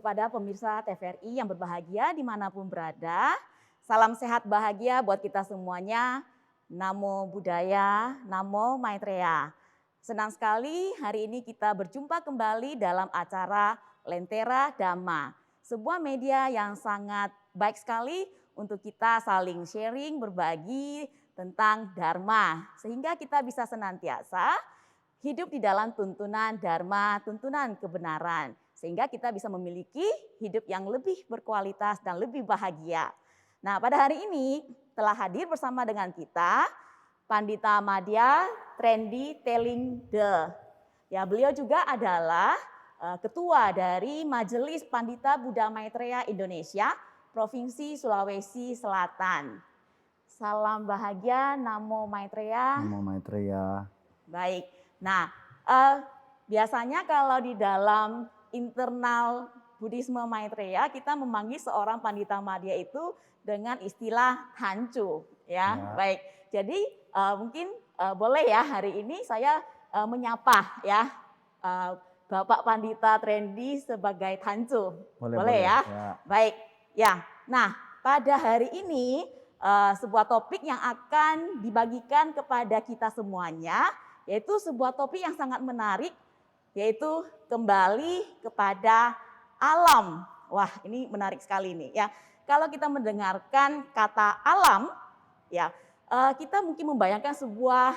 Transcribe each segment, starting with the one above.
kepada pemirsa TVRI yang berbahagia dimanapun berada. Salam sehat bahagia buat kita semuanya. Namo Buddhaya, Namo Maitreya. Senang sekali hari ini kita berjumpa kembali dalam acara Lentera Dhamma. Sebuah media yang sangat baik sekali untuk kita saling sharing, berbagi tentang Dharma. Sehingga kita bisa senantiasa hidup di dalam tuntunan Dharma, tuntunan kebenaran. Sehingga kita bisa memiliki hidup yang lebih berkualitas dan lebih bahagia. Nah, pada hari ini telah hadir bersama dengan kita Pandita Madya Trendy Telingde. Ya, beliau juga adalah ketua dari Majelis Pandita Buddha Maitreya Indonesia, Provinsi Sulawesi Selatan. Salam bahagia, Namo Maitreya. Namo Maitreya. Baik. Nah, biasanya kalau di dalam internal Buddhisme Maitreya kita memanggil seorang Pandita Madya itu dengan istilah Thanchu, ya. Baik. Jadi mungkin boleh ya hari ini saya menyapa ya Bapak Pandita Trendy sebagai Thanchu. Boleh ya? Baik. Ya. Nah, pada hari ini sebuah topik yang akan dibagikan kepada kita semuanya, yaitu sebuah topik yang sangat menarik, yaitu kembali kepada alam. Wah, ini menarik sekali nih ya. Kalau kita mendengarkan kata alam, ya kita mungkin membayangkan sebuah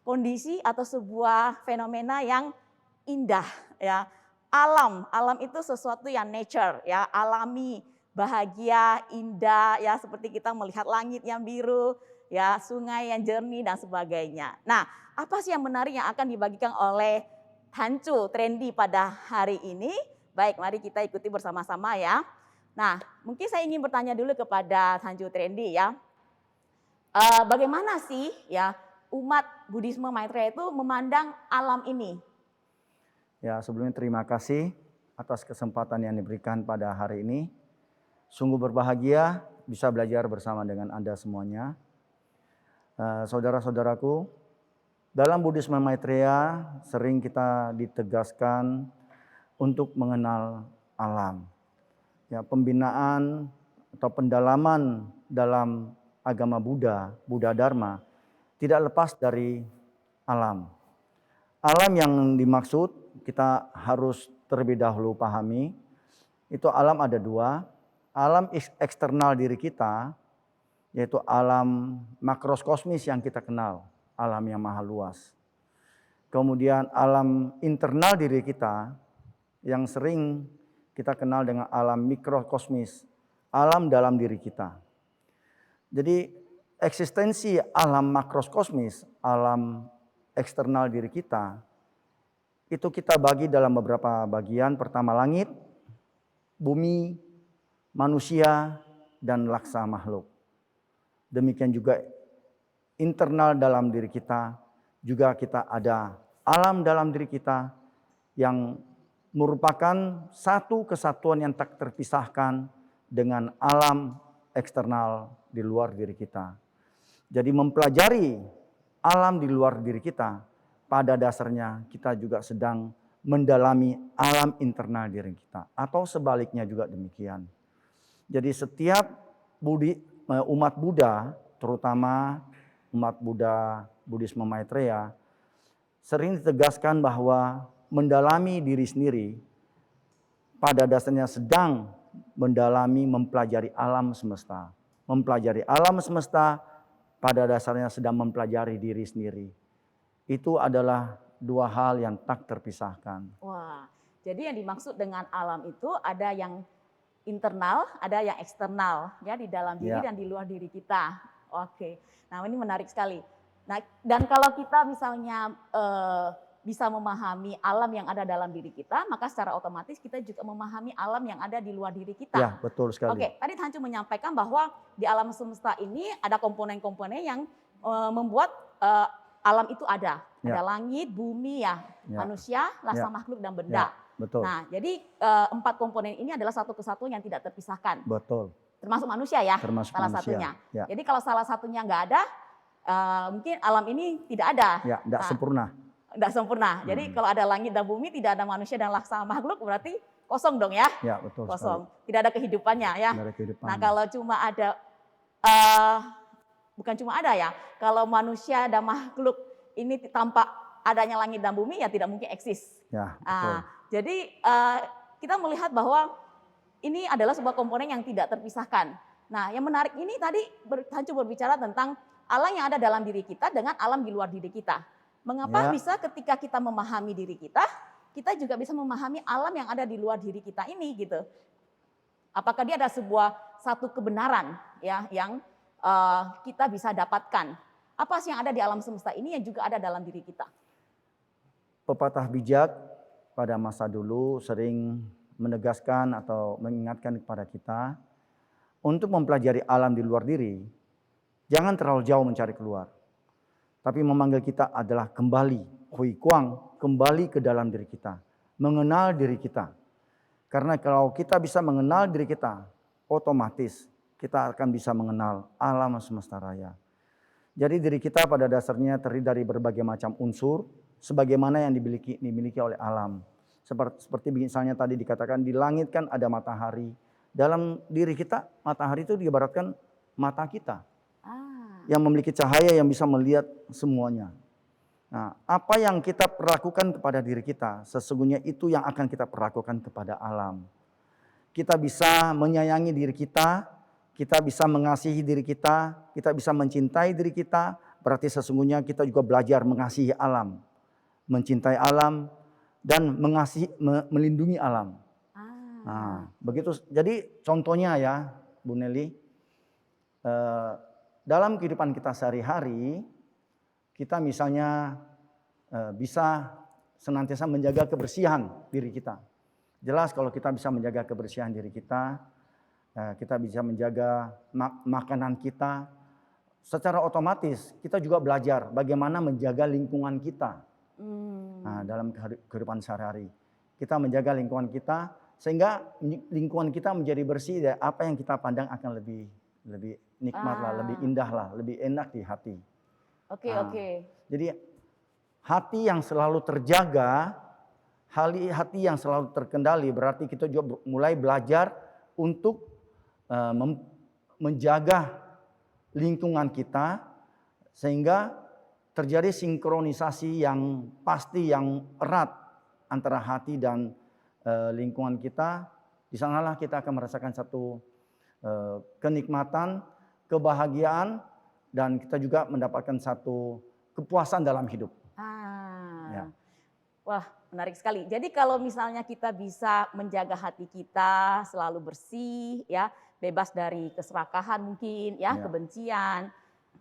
kondisi atau sebuah fenomena yang indah ya. Alam itu sesuatu yang nature ya, alami, bahagia, indah ya, seperti kita melihat langit yang biru, ya, sungai yang jernih dan sebagainya. Nah, apa sih yang menarik yang akan dibagikan oleh Thanchu Trendy pada hari ini? Baik, mari kita ikuti bersama-sama ya. Nah, mungkin saya ingin bertanya dulu kepada Thanchu Trendy ya. Bagaimana sih ya umat Buddhisme Maitreya itu memandang alam ini? Ya, sebelumnya terima kasih atas kesempatan yang diberikan pada hari ini. Sungguh berbahagia bisa belajar bersama dengan Anda semuanya. Saudara-saudaraku, dalam Buddhisme Maitreya sering kita ditegaskan untuk mengenal alam. Ya, pembinaan atau pendalaman dalam agama Buddha, Buddha Dharma, tidak lepas dari alam. Alam yang dimaksud kita harus terlebih dahulu pahami, itu alam ada dua. Alam eksternal diri kita, yaitu alam makroskosmis yang kita kenal, alam yang maha luas. Kemudian alam internal diri kita yang sering kita kenal dengan alam mikrokosmis, alam dalam diri kita. Jadi eksistensi alam makroskosmis, alam eksternal diri kita, itu kita bagi dalam beberapa bagian. Pertama langit, bumi, manusia, dan laksa makhluk. Demikian juga internal dalam diri kita, juga kita ada alam dalam diri kita yang merupakan satu kesatuan yang tak terpisahkan dengan alam eksternal di luar diri kita. Jadi mempelajari alam di luar diri kita, pada dasarnya kita juga sedang mendalami alam internal diri kita. Atau sebaliknya juga demikian. Jadi setiap umat Buddha, terutama umat Buddha Buddhisme Maitreya, sering ditegaskan bahwa mendalami diri sendiri pada dasarnya sedang mendalami, mempelajari alam semesta. Mempelajari alam semesta pada dasarnya sedang mempelajari diri sendiri. Itu adalah dua hal yang tak terpisahkan. Wah, jadi yang dimaksud dengan alam itu ada yang internal, ada yang eksternal ya, di dalam diri dan di luar diri kita. Oke, nah ini menarik sekali. Nah, dan kalau kita misalnya bisa memahami alam yang ada dalam diri kita, maka secara otomatis kita juga memahami alam yang ada di luar diri kita. Ya, betul sekali. Oke, tadi Thanchu menyampaikan bahwa di alam semesta ini ada komponen-komponen yang membuat alam itu ada. Ada langit, bumi manusia, laksa makhluk dan benda. Betul. Nah, jadi 4 komponen ini adalah satu kesatuan yang tidak terpisahkan. Betul. Termasuk manusia ya, termasuk salah manusia. satunya. Ya. Jadi kalau salah satunya nggak ada, mungkin alam ini tidak ada. Ya, tidak sempurna. Tidak sempurna. Jadi kalau ada langit dan bumi, tidak ada manusia dan laksana makhluk, berarti kosong dong ya? Ya, betul Kosong. sekali. Tidak ada kehidupannya ya. Dari kehidupan. Nah kalau cuma ada, eh, bukan cuma ada ya, kalau manusia dan makhluk ini tanpa adanya langit dan bumi ya tidak mungkin eksis. Ya, betul. Jadi kita melihat bahwa ini adalah sebuah komponen yang tidak terpisahkan. Nah yang menarik ini tadi Hancu berbicara tentang alam yang ada dalam diri kita dengan alam di luar diri kita. Mengapa bisa ketika kita memahami diri kita juga bisa memahami alam yang ada di luar diri kita ini gitu. Apakah dia ada satu kebenaran ya yang kita bisa dapatkan. Apa sih yang ada di alam semesta ini yang juga ada dalam diri kita? Pepatah bijak pada masa dulu sering menegaskan atau mengingatkan kepada kita untuk mempelajari alam di luar diri. Jangan terlalu jauh mencari keluar. Tapi memanggil kita adalah kembali, hui kuang, kembali ke dalam diri kita. Mengenal diri kita. Karena kalau kita bisa mengenal diri kita, otomatis kita akan bisa mengenal alam semesta raya. Jadi diri kita pada dasarnya terdiri dari berbagai macam unsur, sebagaimana yang dimiliki oleh alam. Seperti misalnya tadi dikatakan di langit kan ada matahari. Dalam diri kita, matahari itu diibaratkan mata kita. Yang memiliki cahaya yang bisa melihat semuanya. Nah, apa yang kita perlakukan kepada diri kita, sesungguhnya itu yang akan kita perlakukan kepada alam. Kita bisa menyayangi diri kita bisa mengasihi diri kita bisa mencintai diri kita, berarti sesungguhnya kita juga belajar mengasihi alam. Mencintai alam dan melindungi alam. Nah, begitu. Jadi contohnya ya, Bu Nelly, dalam kehidupan kita sehari-hari, kita misalnya bisa senantiasa menjaga kebersihan diri kita. Jelas kalau kita bisa menjaga kebersihan diri kita bisa menjaga makanan kita. Secara otomatis kita juga belajar bagaimana menjaga lingkungan kita. Nah, dalam kehidupan sehari-hari. Kita menjaga lingkungan kita sehingga lingkungan kita menjadi bersih dan apa yang kita pandang akan lebih nikmat lah, lebih indah lah, lebih enak di hati. Oke. Jadi hati yang selalu terjaga, hati yang selalu terkendali, berarti kita juga mulai belajar untuk menjaga lingkungan kita sehingga terjadi sinkronisasi yang pasti, yang erat antara hati dan lingkungan kita. Di sanalah kita akan merasakan satu kenikmatan, kebahagiaan, dan kita juga mendapatkan satu kepuasan dalam hidup. Ya. Wah, menarik sekali. Jadi kalau misalnya kita bisa menjaga hati kita selalu bersih, ya, bebas dari keserakahan mungkin, ya, kebencian,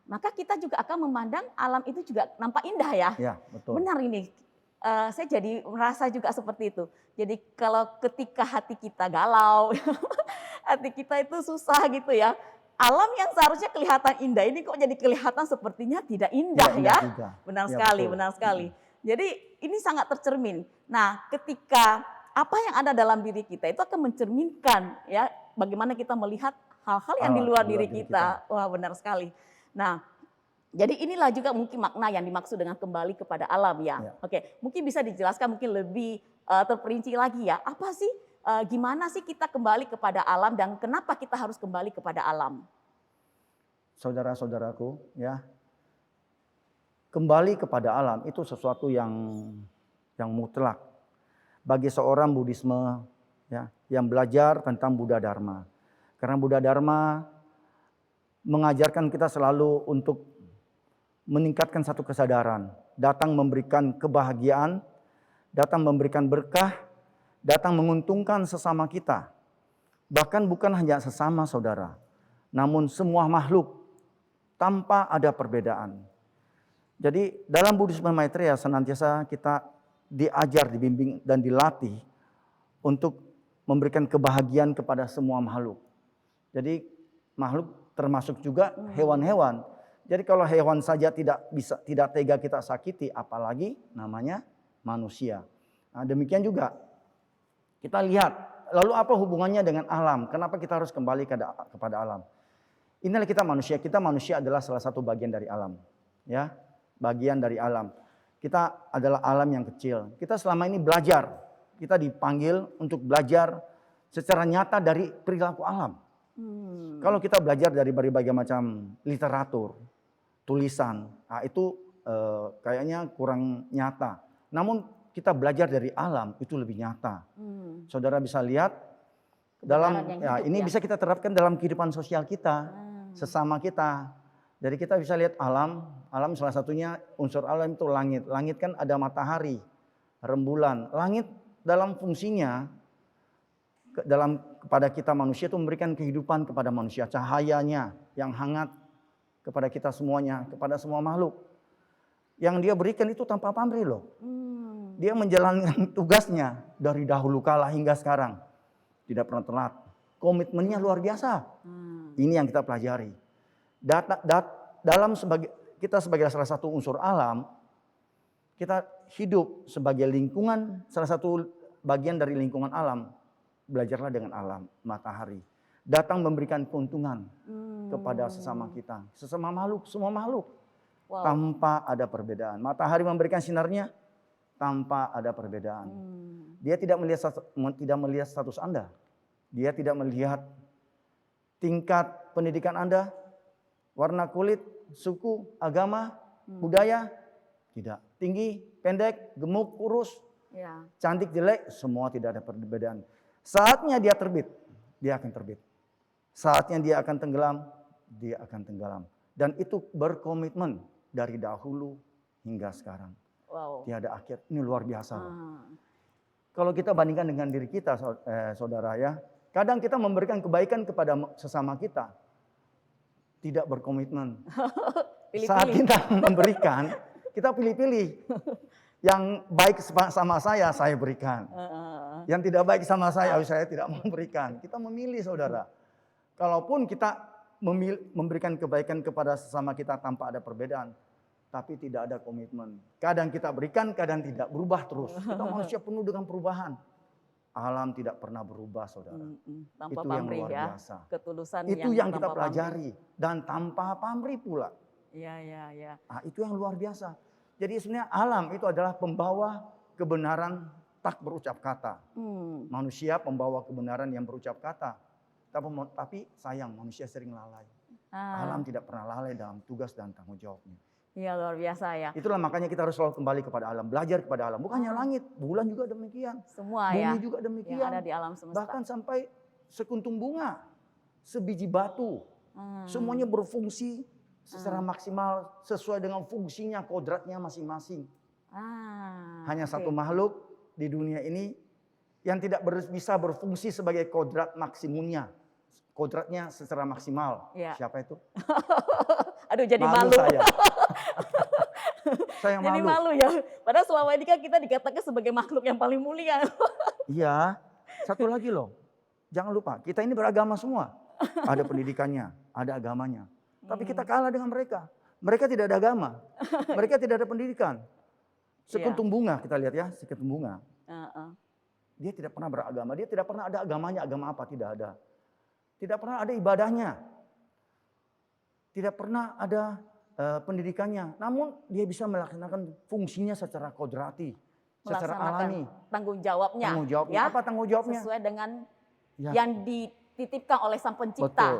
maka kita juga akan memandang alam itu juga nampak indah ya. Ya, betul. Benar ini. Saya jadi merasa juga seperti itu. Jadi kalau ketika hati kita galau, hati kita itu susah gitu ya. Alam yang seharusnya kelihatan indah ini kok jadi kelihatan sepertinya tidak indah ya. Benar sekali, benar sekali. Jadi ini sangat tercermin. Nah, ketika apa yang ada dalam diri kita itu akan mencerminkan ya bagaimana kita melihat hal-hal yang di luar diri kita. Wah, benar sekali. Nah, jadi inilah juga mungkin makna yang dimaksud dengan kembali kepada alam ya. Oke, mungkin bisa dijelaskan mungkin lebih terperinci lagi ya. Apa sih, gimana sih kita kembali kepada alam dan kenapa kita harus kembali kepada alam? Saudara-saudaraku ya, kembali kepada alam itu sesuatu yang mutlak bagi seorang Buddhisme ya, yang belajar tentang Buddha Dharma. Karena Buddha Dharma mengajarkan kita selalu untuk meningkatkan satu kesadaran, datang memberikan kebahagiaan, datang memberikan berkah, datang menguntungkan sesama kita. Bahkan bukan hanya sesama saudara, namun semua makhluk tanpa ada perbedaan. Jadi dalam Buddhisme Maitreya senantiasa kita diajar, dibimbing dan dilatih untuk memberikan kebahagiaan kepada semua makhluk. Jadi makhluk termasuk juga hewan-hewan. Jadi kalau hewan saja tidak tega kita sakiti, apalagi namanya manusia. Nah, demikian juga kita lihat, lalu apa hubungannya dengan alam? Kenapa kita harus kembali kepada alam? Inilah kita manusia adalah salah satu bagian dari alam, ya, bagian dari alam. kita adalah alam yang kecil. Kita selama ini belajar. Kita dipanggil untuk belajar secara nyata dari perilaku alam. Kalau kita belajar dari berbagai macam literatur, tulisan, nah itu kayaknya kurang nyata. Namun kita belajar dari alam itu lebih nyata. Saudara bisa lihat dalam ini bisa kita terapkan dalam kehidupan sosial kita, sesama kita. Jadi kita bisa lihat alam salah satunya unsur alam itu langit. Langit kan ada matahari, rembulan. Langit dalam fungsinya kepada kita manusia itu memberikan kehidupan kepada manusia, cahayanya yang hangat kepada kita semuanya, kepada semua makhluk. Yang dia berikan itu tanpa pamrih loh. Dia menjalankan tugasnya dari dahulu kala hingga sekarang. Tidak pernah telat. Komitmennya luar biasa. Ini yang kita pelajari. Kita sebagai salah satu unsur alam, kita hidup sebagai lingkungan, salah satu bagian dari lingkungan alam. Belajarlah dengan alam, matahari. Datang memberikan keuntungan kepada sesama kita. Sesama makhluk, semua makhluk. Wow. Tanpa ada perbedaan. Matahari memberikan sinarnya tanpa ada perbedaan. Dia tidak melihat status Anda. Dia tidak melihat tingkat pendidikan Anda, warna kulit, suku, agama, budaya. Tidak. Tinggi, pendek, gemuk, kurus, cantik, jelek, semua tidak ada perbedaan. Saatnya dia terbit, dia akan terbit. Saatnya dia akan tenggelam, dia akan tenggelam. Dan itu berkomitmen dari dahulu hingga sekarang. Wow. Tiada akhir. Ini luar biasa. Kalau kita bandingkan dengan diri kita, saudara ya, kadang kita memberikan kebaikan kepada sesama kita, tidak berkomitmen. Saat kita memberikan, kita pilih-pilih. Yang baik sama saya berikan. Yang tidak baik sama saya tidak mau berikan. Kita memilih, saudara. Kalaupun kita memberikan kebaikan kepada sesama kita tanpa ada perbedaan, tapi tidak ada komitmen. Kadang kita berikan, kadang tidak, berubah terus. Kita manusia penuh dengan perubahan. Alam tidak pernah berubah, saudara. Tanpa itu pamrih, yang luar biasa. Ketulusan itu yang kita pelajari. Dan tanpa pamrih pula. Iya. Nah, itu yang luar biasa. Jadi sebenarnya alam itu adalah pembawa kebenaran tak berucap kata. Manusia pembawa kebenaran yang berucap kata. Tapi sayang, manusia sering lalai. Alam tidak pernah lalai dalam tugas dan tanggung jawabnya. Iya, luar biasa ya. Itulah makanya kita harus selalu kembali kepada alam, belajar kepada alam. Bukan hanya langit, bulan juga demikian. Semua Bumi juga demikian. Yang ada di alam semesta. Bahkan sampai sekuntum bunga, sebiji batu. Semuanya berfungsi secara maksimal sesuai dengan fungsinya, kodratnya masing-masing. Hanya satu makhluk di dunia ini yang tidak bisa berfungsi sebagai kodrat maksimumnya. Kodratnya secara maksimal. Siapa itu? Aduh, jadi malu. Saya malu. Jadi malu ya. Padahal selama ini kan kita dikatakan sebagai makhluk yang paling mulia. Iya. Satu lagi loh. Jangan lupa, kita ini beragama semua. Ada pendidikannya, ada agamanya. Tapi kita kalah dengan mereka. Mereka tidak ada agama. Mereka tidak ada pendidikan. Sekuntum bunga kita lihat ya, sekuntum bunga. Dia tidak pernah beragama. Dia tidak pernah ada agamanya. Agama apa? Tidak ada. Tidak pernah ada ibadahnya. Tidak pernah ada pendidikannya. Namun dia bisa melaksanakan fungsinya secara kodrati. Secara alami. Tanggung jawabnya. Tanggung jawabnya. Apa tanggung jawabnya? Sesuai dengan yang dititipkan oleh Sang Pencipta. Betul,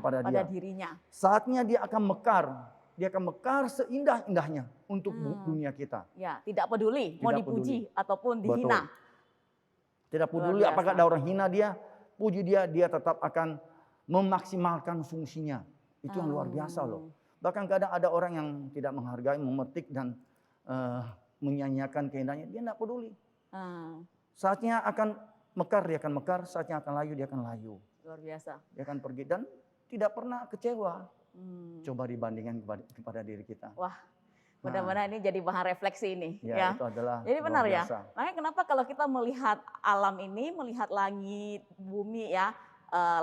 kepada dirinya. Saatnya dia akan mekar. Dia akan mekar seindah-indahnya untuk dunia kita. Ya, tidak peduli mau dipuji ataupun dihina. Betul. Tidak peduli apakah ada orang hina dia, puji dia tetap akan memaksimalkan fungsinya. Itu yang luar biasa loh. Bahkan kadang ada orang yang tidak menghargai, memetik dan menyanyiakan keindahannya, dia tidak peduli. Saatnya akan mekar, dia akan mekar. Saatnya akan layu, dia akan layu. Luar biasa. Dia akan pergi dan tidak pernah kecewa. Coba dibandingkan kepada diri kita. Wah, mudah-mudahan ini jadi bahan refleksi ini. Ya, itu adalah jadi benar luar biasa. Ya. Makanya kenapa kalau kita melihat alam ini, melihat langit, bumi ya,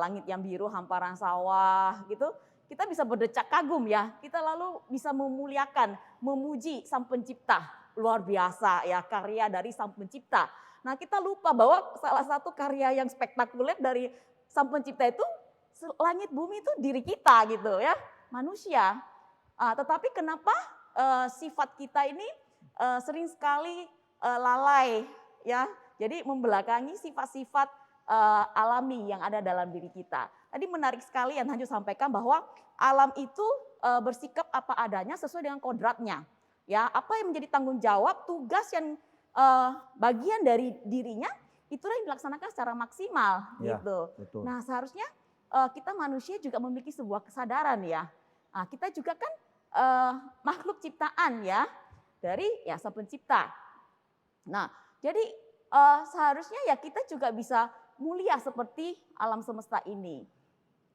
langit yang biru, hamparan sawah gitu, kita bisa berdecak kagum ya. Kita lalu bisa memuliakan, memuji Sang Pencipta. Luar biasa ya, karya dari Sang Pencipta. Nah, kita lupa bahwa salah satu karya yang spektakuler dari Sang Pencipta itu langit bumi itu diri kita gitu ya, manusia. Tetapi kenapa sifat kita ini sering sekali lalai ya. Jadi membelakangi sifat-sifat alami yang ada dalam diri kita. Tadi menarik sekali yang Hanju sampaikan bahwa alam itu bersikap apa adanya sesuai dengan kodratnya. Ya, apa yang menjadi tanggung jawab, tugas yang bagian dari dirinya itulah yang dilaksanakan secara maksimal Ya, gitu. betul. Nah, seharusnya kita manusia juga memiliki sebuah kesadaran ya. Nah, kita juga kan makhluk ciptaan ya dari ya Sang Pencipta. Nah, jadi seharusnya ya kita juga bisa mulia seperti alam semesta ini.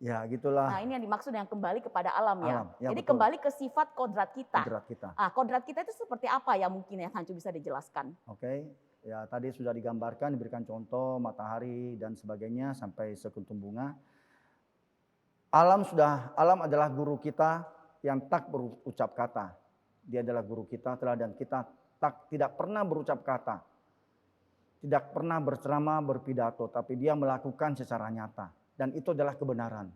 Ya, gitulah Nah, ini yang dimaksud yang kembali kepada alam ya. alam. Ya, Jadi betul. kembali ke sifat kodrat kita. Kodrat kita. Kodrat kita itu seperti apa ya mungkin ya Hancu bisa dijelaskan? Oke, ya tadi sudah digambarkan, diberikan contoh matahari dan sebagainya sampai sekuntum bunga. Alam adalah guru kita yang tak berucap kata. Dia adalah guru kita, teladan kita tidak pernah berucap kata. Tidak pernah berceramah, berpidato, tapi dia melakukan secara nyata. Dan itu adalah kebenaran.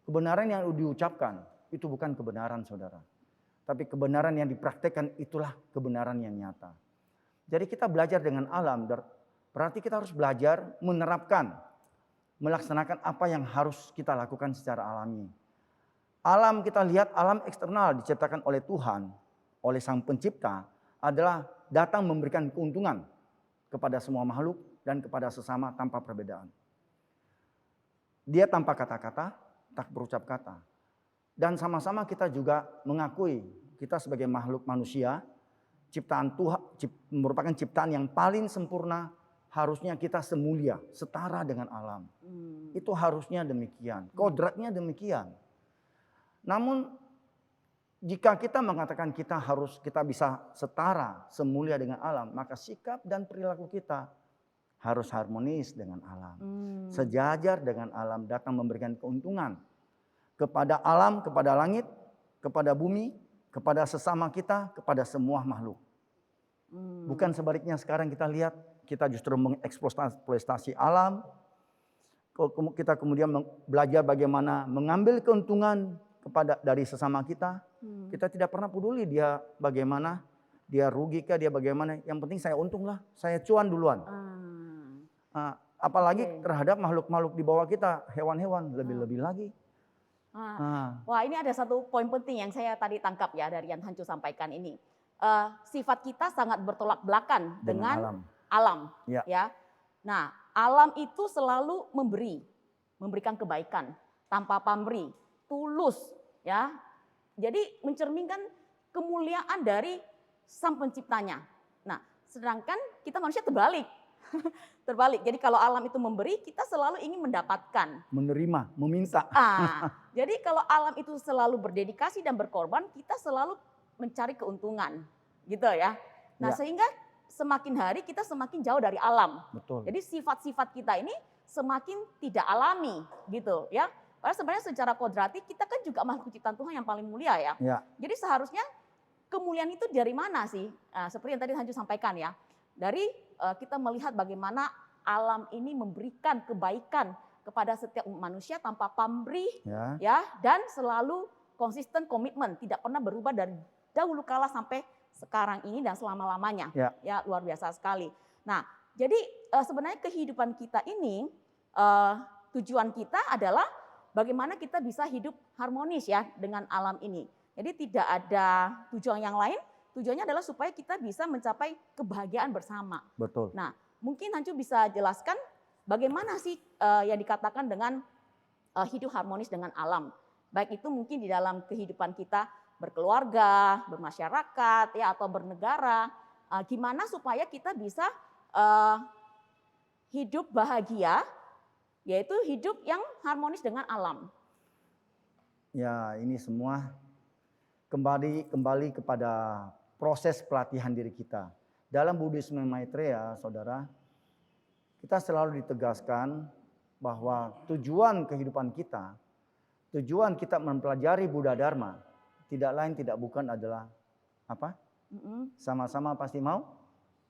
Kebenaran yang diucapkan, itu bukan kebenaran saudara. Tapi kebenaran yang dipraktekkan itulah kebenaran yang nyata. Jadi kita belajar dengan alam, berarti kita harus belajar menerapkan, melaksanakan apa yang harus kita lakukan secara alami. Alam kita lihat, alam eksternal diciptakan oleh Tuhan, oleh Sang Pencipta, adalah datang memberikan keuntungan kepada semua makhluk dan kepada sesama tanpa perbedaan. Dia tanpa kata-kata, tak berucap kata. Dan sama-sama kita juga mengakui kita sebagai makhluk manusia, ciptaan Tuhan merupakan ciptaan yang paling sempurna, harusnya kita semulia, setara dengan alam. Itu harusnya demikian, kodratnya demikian. Namun jika kita mengatakan kita bisa setara, semulia dengan alam, maka sikap dan perilaku kita harus harmonis dengan alam. Sejajar dengan alam, datang memberikan keuntungan kepada alam, kepada langit, kepada bumi, kepada sesama kita, kepada semua makhluk. Bukan sebaliknya sekarang kita lihat, kita justru mengeksploitasi alam. Kita kemudian belajar bagaimana mengambil keuntungan dari sesama kita. Kita tidak pernah peduli dia bagaimana, dia rugi kah, dia bagaimana. Yang penting saya untung lah, saya cuan duluan. Apalagi terhadap makhluk-makhluk di bawah kita, hewan-hewan, lebih-lebih lagi. Wah, ini ada satu poin penting yang saya tadi tangkap ya dari yang Hancu sampaikan ini. Sifat kita sangat bertolak belakang dengan alam. Ya. Nah, alam itu selalu memberikan kebaikan tanpa pamrih, tulus, ya. Jadi mencerminkan kemuliaan dari Sang Penciptanya. Nah, sedangkan kita manusia terbalik. Terbalik. Jadi kalau alam itu memberi, kita selalu ingin mendapatkan. Menerima, meminta. Jadi kalau alam itu selalu berdedikasi dan berkorban, kita selalu mencari keuntungan. Gitu ya. Nah, sehingga semakin hari kita semakin jauh dari alam. Betul. Jadi sifat-sifat kita ini semakin tidak alami gitu ya. Padahal sebenarnya secara kodrati kita kan juga makhluk ciptaan Tuhan yang paling mulia ya. Jadi seharusnya kemuliaan itu dari mana sih? Seperti yang tadi Hancu sampaikan ya. Dari kita melihat bagaimana alam ini memberikan kebaikan kepada setiap manusia tanpa pamrih ya, dan selalu konsisten komitmen, tidak pernah berubah dari dahulu kala sampai sekarang ini dan selama-lamanya. Ya, luar biasa sekali. Nah, jadi sebenarnya kehidupan kita ini tujuan kita adalah bagaimana kita bisa hidup harmonis ya dengan alam ini. Jadi tidak ada tujuan yang lain. Tujuannya adalah supaya kita bisa mencapai kebahagiaan bersama. Betul. Nah, mungkin Hancu bisa jelaskan bagaimana sih yang dikatakan dengan hidup harmonis dengan alam. Baik itu mungkin di dalam kehidupan kita berkeluarga, bermasyarakat, ya atau bernegara. Gimana supaya kita bisa hidup bahagia, yaitu hidup yang harmonis dengan alam. Ya, ini semua kembali kepada proses pelatihan diri kita. Dalam Buddhisme Maitreya, saudara, kita selalu ditegaskan bahwa tujuan kehidupan kita, tujuan kita mempelajari Buddha Dharma, tidak lain tidak bukan adalah apa? Sama-sama pasti mau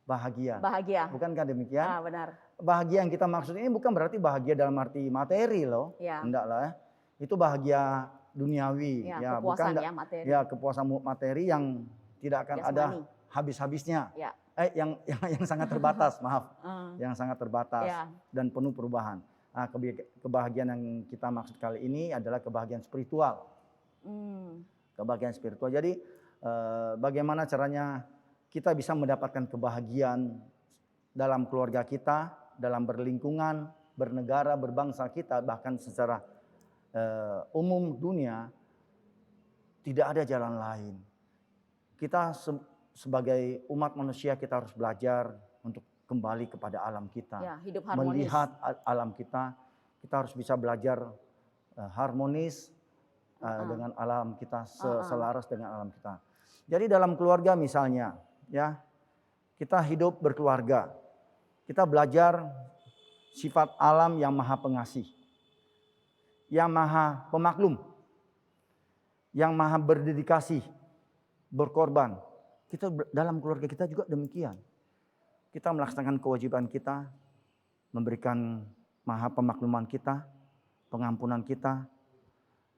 bahagia. Bahagia. Bukankah demikian? Benar. Bahagia yang kita maksud ini bukan berarti bahagia dalam arti materi loh. Enggak lah. Itu bahagia duniawi. Kepuasan bukan ya materi. Ya, kepuasan materi yang tidak akan ada habis-habisnya. Ya. Yang sangat terbatas, maaf. Yang sangat terbatas Ya. dan penuh perubahan. Nah, kebahagiaan yang kita maksud kali ini adalah kebahagiaan spiritual. Kebahagiaan spiritual. Jadi bagaimana caranya kita bisa mendapatkan kebahagiaan dalam keluarga kita, dalam berlingkungan, bernegara, berbangsa kita, bahkan secara umum dunia, tidak ada jalan lain. Kita sebagai umat manusia kita harus belajar untuk kembali kepada alam kita. Ya, hidup harmonis. Melihat alam kita harus bisa belajar harmonis dengan alam kita, selaras dengan alam kita. Jadi dalam keluarga misalnya, ya, kita hidup berkeluarga. Kita belajar sifat alam yang maha pengasih, yang maha pemaklum, yang maha berdedikasi, berkorban. Kita dalam keluarga kita juga demikian. Kita melaksanakan kewajiban kita, memberikan maha pemakluman kita, pengampunan kita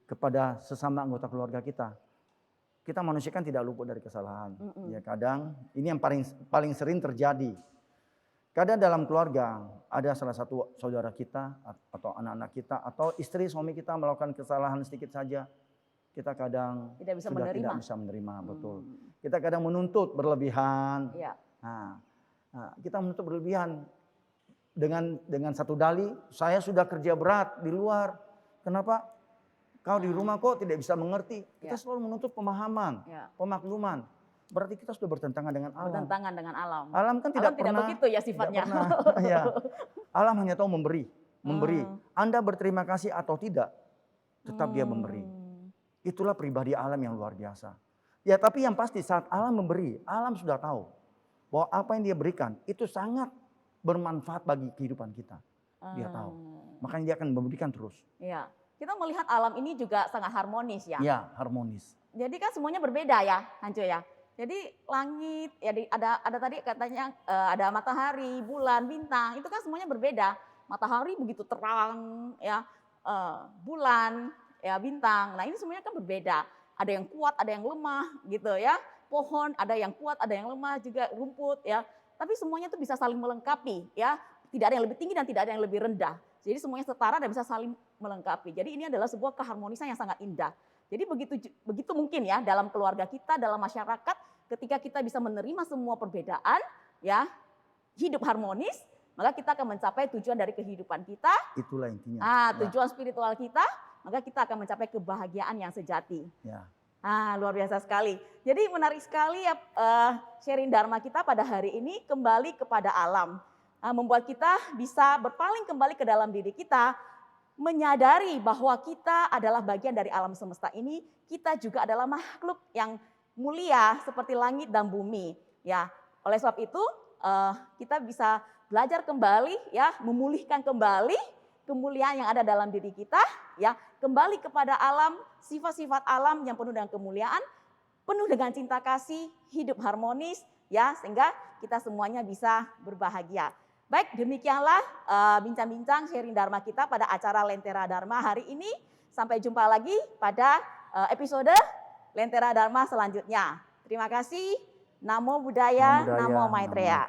kepada sesama anggota keluarga kita. Kita manusia kan tidak luput dari kesalahan. Ya, kadang ini yang paling sering terjadi. Kadang dalam keluarga ada salah satu saudara kita atau anak-anak kita atau istri suami kita melakukan kesalahan sedikit saja. Kita kadang tidak bisa menerima, betul. Kita kadang menuntut berlebihan. Ya. Nah, kita menuntut berlebihan dengan satu dalih, saya sudah kerja berat di luar. Kenapa kau di rumah kok tidak bisa mengerti? Kita selalu menuntut pemahaman, pemakluman. Berarti kita sudah bertentangan dengan alam. Bertentangan dengan alam. Alam kan tidak pernah begitu ya sifatnya. Ya. Alam hanya tahu memberi. Anda berterima kasih atau tidak, tetap dia memberi. Itulah pribadi alam yang luar biasa. Ya, tapi yang pasti saat alam memberi, alam sudah tahu bahwa apa yang dia berikan itu sangat bermanfaat bagi kehidupan kita. Dia tahu. Makanya dia akan memberikan terus. Iya. Kita melihat alam ini juga sangat harmonis ya. Ya, harmonis. Jadi kan semuanya berbeda ya, Hancu ya. Jadi langit, ya ada tadi katanya ada matahari, bulan, bintang, itu kan semuanya berbeda. Matahari begitu terang, ya, bulan, ya, bintang. Nah ini semuanya kan berbeda. Ada yang kuat, ada yang lemah, gitu ya. Pohon ada yang kuat, ada yang lemah juga, rumput, ya. Tapi semuanya itu bisa saling melengkapi, ya. Tidak ada yang lebih tinggi dan tidak ada yang lebih rendah. Jadi semuanya setara dan bisa saling melengkapi. Jadi ini adalah sebuah keharmonisan yang sangat indah. Jadi begitu mungkin ya dalam keluarga kita, dalam masyarakat, ketika kita bisa menerima semua perbedaan, ya, hidup harmonis, maka kita akan mencapai tujuan dari kehidupan kita. Itulah intinya. Tujuan spiritual kita, maka kita akan mencapai kebahagiaan yang sejati. Ya. Luar biasa sekali. Jadi menarik sekali ya sharing Dharma kita pada hari ini kembali kepada alam. Membuat kita bisa berpaling kembali ke dalam diri kita, menyadari bahwa kita adalah bagian dari alam semesta ini, kita juga adalah makhluk yang mulia seperti langit dan bumi. Ya, oleh sebab itu kita bisa belajar kembali, ya, memulihkan kembali kemuliaan yang ada dalam diri kita, ya, kembali kepada alam, sifat-sifat alam yang penuh dengan kemuliaan, penuh dengan cinta kasih, hidup harmonis, ya, sehingga kita semuanya bisa berbahagia. Baik, demikianlah bincang-bincang sharing Dharma kita pada acara Lentera Dharma hari ini. Sampai jumpa lagi pada episode Lentera Dharma selanjutnya. Terima kasih. Namo Buddhaya, Namo Maitreya.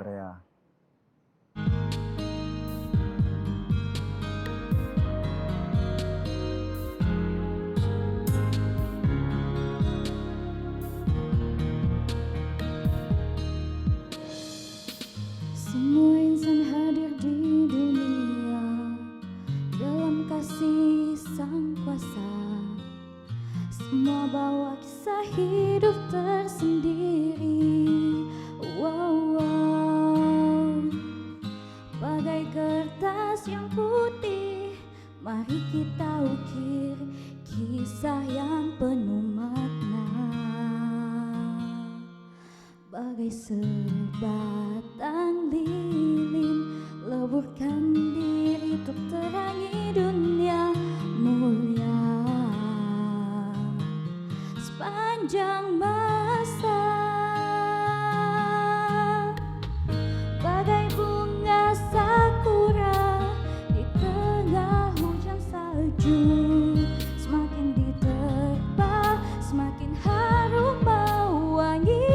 Semua insan hadir di dunia dalam kasih Sang Kuasa. Semua bawa kisah hidup tersendiri. Wow, wow. Bagai kertas yang putih, mari kita ukir kisah yang penuh makna. Bagai sebatang lilin, leburkan diri untuk terangi dunia mulia. Sepanjang masa, bagai bunga sakura di tengah hujan salju, semakin diterpa, semakin harum bau wangi.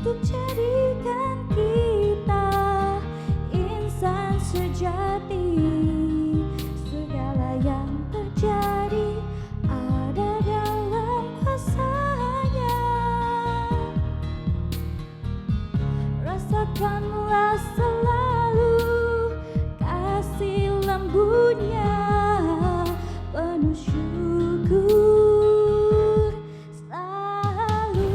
untuk jadikan kita insan sejati. Segala yang terjadi ada dalam kuasa-Nya. Rasakanlah selalu kasih lembutnya, penuh syukur selalu.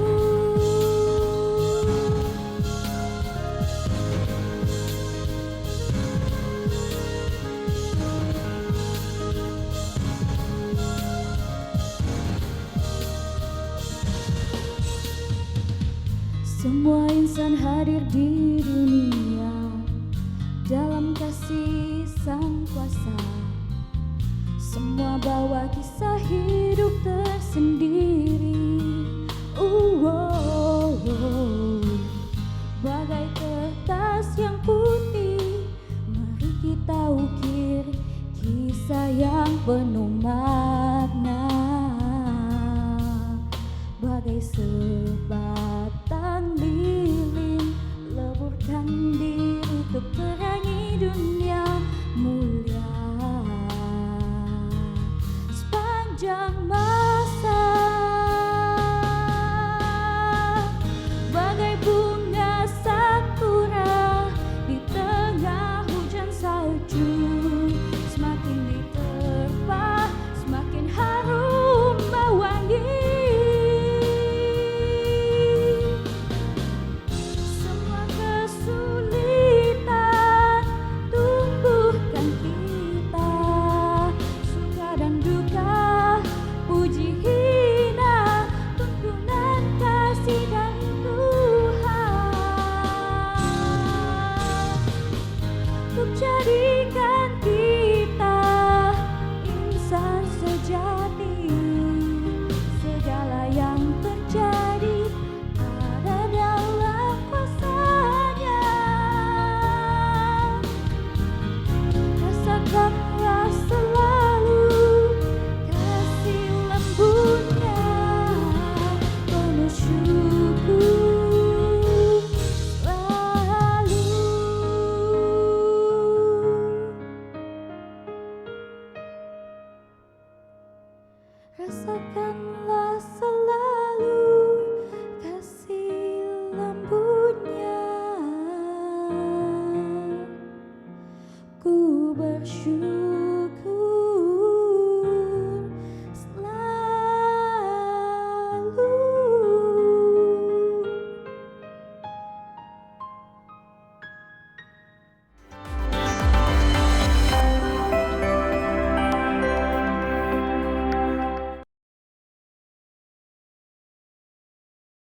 Semua insan hadir di dunia dalam kasih Sang Kuasa. Semua bawa kisah hidup tersendiri. Bagai kertas yang putih, mari kita ukir kisah yang penuh makna.